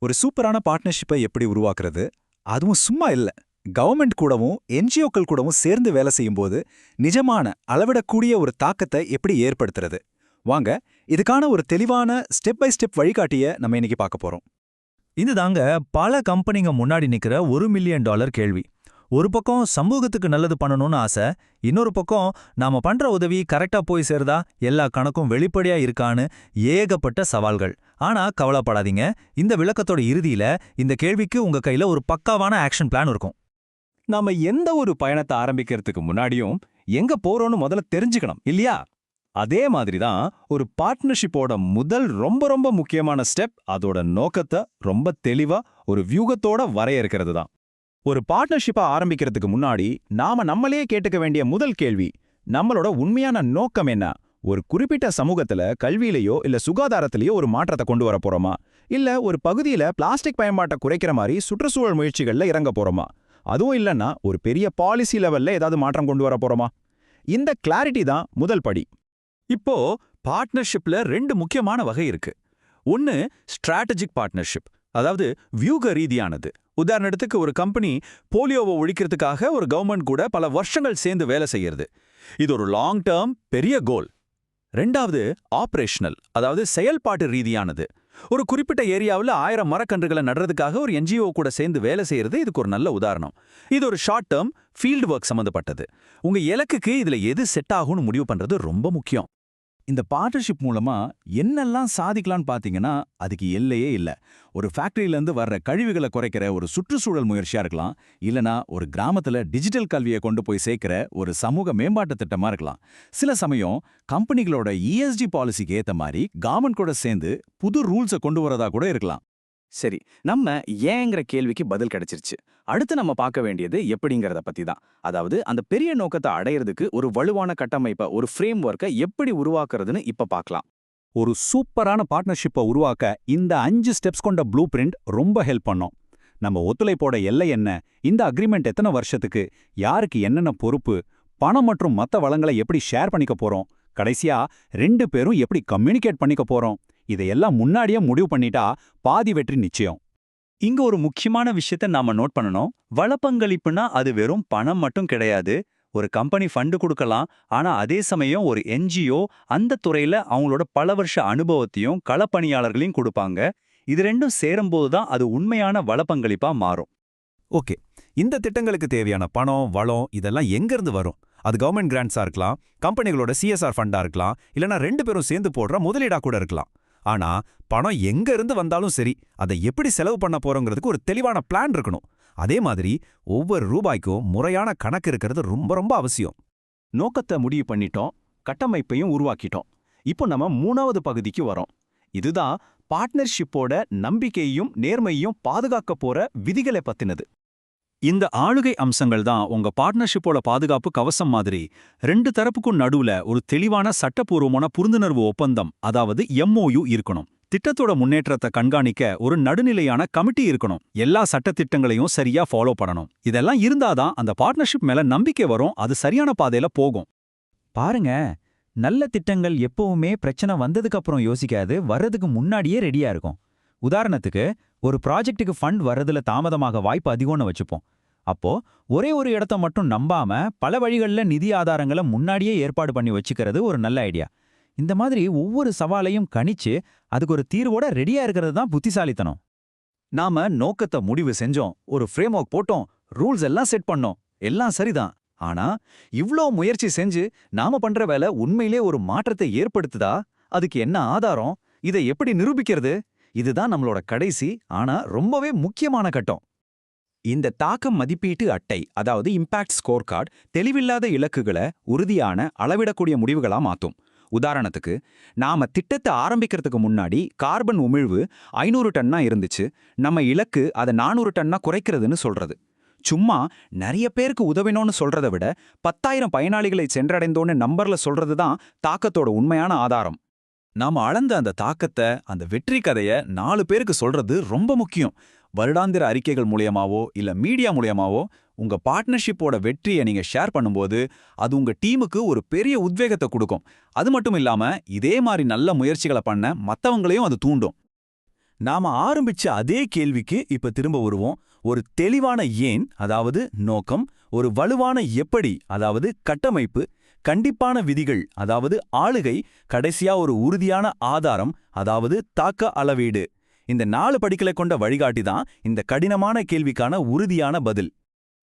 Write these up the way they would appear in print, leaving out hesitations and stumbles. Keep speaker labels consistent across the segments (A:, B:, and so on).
A: ஒரு சூப்பரான பார்ட்னர்ஷிப்பை எப்படி உருவாக்குறது? அதுவும் சும்மா இல்ல. கவர்மெண்ட் கூடவும், என்ஜிஓக்கள் கூடவும் சேர்ந்து வேலை செய்யும்போது, நிஜமான, அளவிடக்கூடிய ஒரு தாக்கத்தை எப்படி ஏற்படுத்துறது? வாங்க, இதுக்கான ஒரு தெளிவான ஸ்டெப் பை ஸ்டெப் வழிகாட்டிய நம்ம இன்னைக்கு பார்க்க போறோம்.
B: இதுதாங்க பல கம்பெனிங்க முன்னாடி நிக்கிற $1 மில்லியன் கேள்வி. ஒரு பக்கம் சமூகத்துக்கு நல்லது பண்ணணும்னு ஆசை, இன்னொரு பக்கம் நாம பண்ற உதவி கரெக்டா போய் சேருதா, எல்லா கணக்கும் வெளிப்படையா இருக்கான்னு ஏகப்பட்ட சவால்கள். ஆனா கவலைப்படாதீங்க, இந்த விளக்கத்தோட இறுதியில இந்த கேள்விக்கு உங்க கையில ஒரு பக்காவான ஆக்ஷன் பிளான் இருக்கும்.
C: நாம எந்த ஒரு பயணத்தை ஆரம்பிக்கிறதுக்கு முன்னாடியும் எங்க போறோம்னு முதல்ல தெரிஞ்சுக்கணும் இல்லையா? அதே மாதிரி தான் ஒரு பார்ட்னர்ஷிப்போட முதல் ரொம்ப ரொம்ப முக்கியமான ஸ்டெப் அதோட நோக்கத்தை ரொம்ப தெளிவா ஒரு வியூகத்தோட வரையறுக்கிறது தான். ஒரு பார்ட்னர்ஷிப்பை ஆரம்பிக்கிறதுக்கு முன்னாடி நாம நம்மளையே கேட்டுக்க வேண்டிய முதல் கேள்வி, நம்மளோட உண்மையான நோக்கம் என்ன? ஒரு குறிப்பிட்ட சமூகத்துல கல்வியிலேயோ இல்ல சுகாதாரத்திலேயோ ஒரு மாற்றத்தை கொண்டு வர போறோமா? இல்ல ஒரு பகுதியில பிளாஸ்டிக் பயன்பாட்டை குறைக்கிற மாதிரி சுற்றுச்சூழல் முயற்சிகள்ல இறங்க போறோமா? அதுவும் இல்லைன்னா ஒரு பெரிய பாலிசி லெவல்ல ஏதாவது மாற்றம் கொண்டு வர போறோமா? இந்த கிளாரிட்டி தான் முதல் படி.
D: இப்போ பார்ட்னர்ஷிப்ல ரெண்டு முக்கியமான வகை இருக்கு. ஒன்னு ஸ்ட்ராட்டஜிக் பார்ட்னர்ஷிப், அதாவது வியூக ரீதியானது. உதாரணத்துக்கு ஒரு கம்பெனி போலியோவை ஒழிக்கிறதுக்காக ஒரு கவர்மெண்ட் கூட பல வருஷங்கள் சேர்ந்து வேலை செய்யறது. இது ஒரு லாங் டேர்ம் பெரிய கோல். ரெண்டாவது ஆபரேஷனல், அதாவது செயல்பாட்டு ரீதியானது. ஒரு குறிப்பிட்ட ஏரியாவில் 1000 மரக்கன்றுகளை நடுறதுக்காக ஒரு என்ஜிஓ கூட சேர்ந்து வேலை செய்யறது இதுக்கு ஒரு நல்ல உதாரணம். இது ஒரு ஷார்ட் டேர்ம் ஃபீல்டு ஒர்க் சம்மந்தப்பட்டது. உங்க இலக்குக்கு இதுல எது செட் ஆகும்னு முடிவு பண்றது ரொம்ப முக்கியம்.
C: இந்த பார்ட்னர்ஷிப் மூலமா என்னெல்லாம் சாதிக்கலாம்னு பாத்தீங்கன்னா அதுக்கு எல்லையே இல்ல. ஒரு ஃபேக்டரியிலேருந்து வர்ற கழிவுகளை குறைக்கிற ஒரு சுற்றுச்சூழல் முயற்சியா இருக்கலாம், இல்லனா ஒரு கிராமத்துல டிஜிட்டல் கல்வியை கொண்டு போய் சேர்க்கிற ஒரு சமூக மேம்பாட்டு திட்டமா இருக்கலாம். சில சமயம் கம்பெனிகளோட ESG பாலிசிக்கு ஏத்த மாதிரி கவர்மெண்ட் கூட சேர்ந்து புது ரூல்ஸை கொண்டு வரதா கூட இருக்கலாம்.
E: சரி, நம்ம ஏங்கிற கேள்விக்கு பதில் கிடைச்சிருச்சு. அடுத்து நம்ம பார்க்க வேண்டியது எப்படிங்கிறத பத்தி தான். அதாவது அந்த பெரிய நோக்கத்தை அடையிறதுக்கு ஒரு வலுவான கட்டமைப்பை, ஒரு ஃப்ரேம் ஒர்க்கை எப்படி உருவாக்குறதுன்னு இப்ப பார்க்கலாம்.
A: ஒரு சூப்பரான பார்ட்னர்ஷிப்பை உருவாக்க இந்த 5 ஸ்டெப்ஸ் கொண்ட ப்ளூ பிரிண்ட் ரொம்ப ஹெல்ப் பண்ணும். நம்ம ஒத்துழைப்போட எல்லை என்ன, இந்த அக்ரிமெண்ட் எத்தனை வருஷத்துக்கு, யாருக்கு என்னென்ன பொறுப்பு, பணம் மற்றும் மற்ற வளங்களை எப்படி ஷேர் பண்ணிக்க போறோம், கடைசியா 2 பேரும் எப்படி கம்யூனிகேட் பண்ணிக்க போறோம், இதையெல்லாம் முன்னாடியே முடிவு பண்ணிட்டா பாதி வெற்றி நிச்சயம்.
B: இங்க ஒரு முக்கியமான விஷயத்த நாம நோட் பண்ணணும். வளப்பங்களிப்புனா அது வெறும் பணம் மட்டும் கிடையாது. ஒரு கம்பெனி ஃபண்டு கொடுக்கலாம், ஆனா அதே சமயம் ஒரு என்ஜிஓ அந்த துறையில அவங்களோட பல வருஷ அனுபவத்தையும் களப்பணியாளர்களையும் கொடுப்பாங்க. இது ரெண்டும் சேரும்போது தான் அது உண்மையான வளப்பங்களிப்பா மாறும்.
A: ஓகே, இந்த திட்டங்களுக்கு தேவையான பணம், வளம் இதெல்லாம் எங்கிருந்து வரும்? அது கவர்மெண்ட் கிராண்ட்ஸா இருக்கலாம், கம்பெனிகளோட CSR ஃபண்டா இருக்கலாம், இல்லனா 2 பேரும் சேர்ந்து போடுற முதலீடா கூட இருக்கலாம். ஆனா பணம் எங்க இருந்து வந்தாலும் சரி, அதை எப்படி செலவு பண்ண போறோங்கிறதுக்கு ஒரு தெளிவான பிளான் இருக்கணும். அதே மாதிரி ஒவ்வொரு ரூபாய்க்கும் முறையான கணக்கு இருக்கிறது ரொம்ப ரொம்ப அவசியம்.
C: நோக்கத்தை முடிவு பண்ணிட்டோம், கட்டமைப்பையும் உருவாக்கிட்டோம். இப்போ நம்ம 3வது பகுதிக்கு வரோம். இதுதான் பார்ட்னர்ஷிப்போட நம்பிக்கையையும் நேர்மையையும் பாதுகாக்க போற விதிகளை பத்தினது.
D: இந்த ஆளுகை அம்சங்கள் தான் உங்க பார்ட்னர்ஷிப்போட பாதுகாப்பு கவசம் மாதிரி. 2 தரப்புக்கும் நடுவுல ஒரு தெளிவான சட்டப்பூர்வமான புரிந்துணர்வு ஒப்பந்தம், அதாவது MOU இருக்கணும். திட்டத்தோட முன்னேற்றத்தை கண்காணிக்க ஒரு நடுநிலையான கமிட்டி இருக்கணும். எல்லா சட்டத்திட்டங்களையும் சரியா ஃபாலோ பண்ணணும். இதெல்லாம் இருந்தாதான் அந்த பார்ட்னர்ஷிப் மேல நம்பிக்கை வரும், அது சரியான பாதையில போகும்.
B: பாருங்க, நல்ல திட்டங்கள் எப்பவுமே பிரச்சனை வந்ததுக்கு அப்புறம் யோசிக்காது, வர்றதுக்கு முன்னாடியே ரெடியா இருக்கும். உதாரணத்துக்கு, ஒரு ப்ராஜெக்ட்டுக்கு ஃபண்ட் வர்றதுல தாமதமாக வாய்ப்பு அதிகம்னு வச்சுப்போம். அப்போ ஒரே ஒரு இடத்த மட்டும் நம்பாம பல வழிகள்ல நிதி ஆதாரங்களை முன்னாடியே ஏற்பாடு பண்ணி வச்சுக்கிறது ஒரு நல்ல ஐடியா. இந்த மாதிரி ஒவ்வொரு சவாலையும் கணிச்சு அதுக்கு ஒரு தீர்வோட ரெடியா இருக்கிறது தான் புத்திசாலித்தனம்.
D: நாம நோக்கத்தை முடிவு செஞ்சோம், ஒரு ஃப்ரேம் ஒர்க் போட்டோம், ரூல்ஸ் எல்லாம் செட் பண்ணோம், எல்லாம் சரிதான். ஆனா இவ்ளோ முயற்சி செஞ்சு நாம பண்ற வேலை உண்மையிலே ஒரு மாற்றத்தை ஏற்படுத்துதா? அதுக்கு என்ன ஆதாரம்? இதை எப்படி நிரூபிக்கிறது? இதுதான் நம்மளோட கடைசி ஆனா ரொம்பவே முக்கியமான கட்டம்.
C: இந்த தாக்கம் மதிப்பீட்டு அட்டை, அதாவது இம்பாக்ட் ஸ்கோர் கார்டு, தெளிவில்லாத இலக்குகளை உறுதியான அளவிடக்கூடிய முடிவுகளா மாத்தும். உதாரணத்துக்கு, நாம திட்டத்தை ஆரம்பிக்கிறதுக்கு முன்னாடி கார்பன் உமிழ்வு 500 டன்னா இருந்துச்சு, நம்ம இலக்கு அதை 400 டன்னா குறைக்கிறதுன்னு சொல்றது. சும்மா நிறைய பேருக்கு உதவினோன்னு சொல்றதை விட 10,000 பயனாளிகளை சென்றடைந்தோன்னு நம்பர்ல சொல்றது தான் தாக்கத்தோட உண்மையான ஆதாரம்.
D: நாம அளந்த அந்த தாக்கத்தை, அந்த வெற்றி கதைய 4 பேருக்கு சொல்றது ரொம்ப முக்கியம். வருடாந்திர அறிக்கைகள் மூலியமாவோ இல்ல மீடியா மூலியமாவோ உங்க பார்ட்னர்ஷிப்போட வெற்றியை நீங்க ஷேர் பண்ணும்போது அது உங்க டீமுக்கு ஒரு பெரிய உத்வேகத்தை கொடுக்கும். அது மட்டும் இல்லாம இதே மாதிரி நல்ல முயற்சிகளை பண்ண மத்தவங்களையும் அது தூண்டும். நாம ஆரம்பிச்ச அதே கேள்விக்கு இப்ப திரும்ப வருவோம். ஒரு தெளிவான ஏன், அதாவது நோக்கம், ஒரு வலுவான எப்படி, அதாவது கட்டமைப்பு, கண்டிப்பான விதிகள், அதாவது ஆளுகை, கடைசியா ஒரு உறுதியான ஆதாரம், அதாவது தாக்க அளவீடு. இந்த 4 படிகளை கொண்ட வழிகாட்டி தான் இந்த கடினமான கேள்விக்கான உறுதியான பதில்.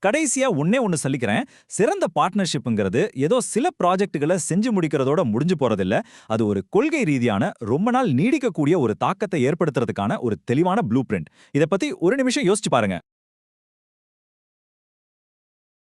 B: கடைசியா ஒண்ணு சொல்லிக்கிறேன். சிறந்த பார்ட்னர்ஷிப்ங்கிறது ஏதோ சில ப்ராஜெக்ட்டுகளை செஞ்சு முடிக்கிறதோட முடிஞ்சு போறதில்ல. அது ஒரு கொள்கை ரீதியான, ரொம்ப நாள் நீடிக்கக்கூடிய ஒரு தாக்கத்தை ஏற்படுத்துறதுக்கான ஒரு தெளிவான ப்ளூ பிரிண்ட். இத பத்தி ஒரு நிமிஷம் யோசிச்சு பாருங்க.